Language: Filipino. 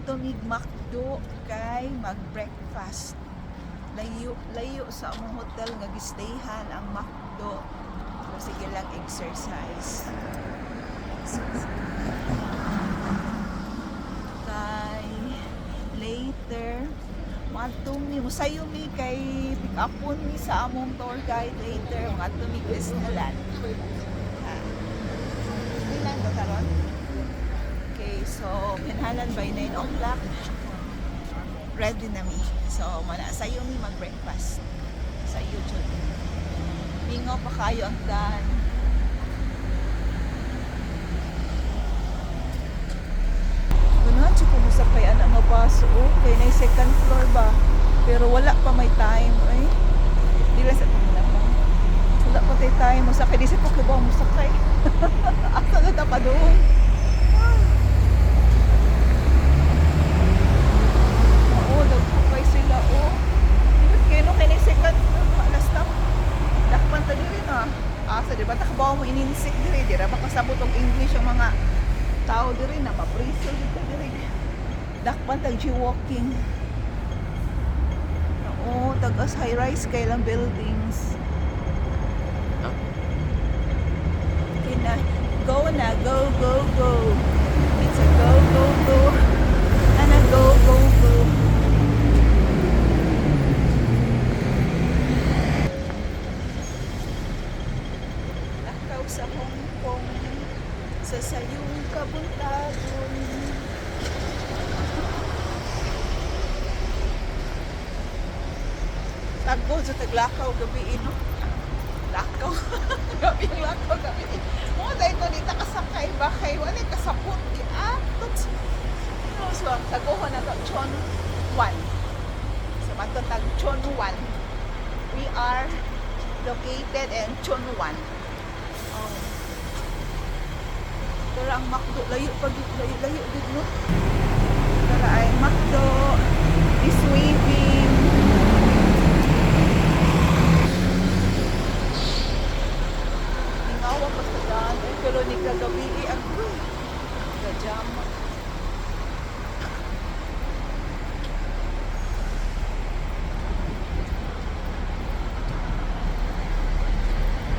tumig McDo kay mag-breakfast. Layo sa among hotel nga gistayhan ang McDo. So sige lang exercise. Kay later matumi musayo mi kay pick upon mi sa among tour guide later matumi Disneyland. Disneyland ba taron? Okay, so pinhalan by 9 o'clock. Ready na mi. So mana sayo mi mag-breakfast sa YouTube. Mingaw pa kayo ang dan. Gunahan siya kumusta kay anak nga baso. Kay na second floor ba? Pero wala pa may time. Ay, di lang sa panglaman. Wala pa tayo time. Masakay. Di sa pagkabaw masakay. Asa na ta pa doon? Oo, nagpapay sila. Kaya no, kay na second floor. Alas na. Dakpan ta diri na. Asa, di ba? Takabaw mo ininisik diri. Di ba? Makasabot ang English ang mga tao diri na mapriso dito diri. Dakpan tag walking. Oo, tagas high rise kay lang buildings. Okay na. Go na, go, go, go. It's a go, go, go. And a go, go, go. Lakaw sa Hong Kong. Sa sayong kabuntagon. Tagbo sa taglakaw gabi no. Lakaw. Gabi lakaw gabi. Mo dai ko dita kasakay ba kay wala kasapot ki atot. No so tagohon na to Chon 1. Sa mato tag Chon 1. We are located in Chon 1. Oh. Tara ang McDo, layo din no. Tara ay McDo is waving. Ingawa pa sa daan, pero ni kagabi ang gajam.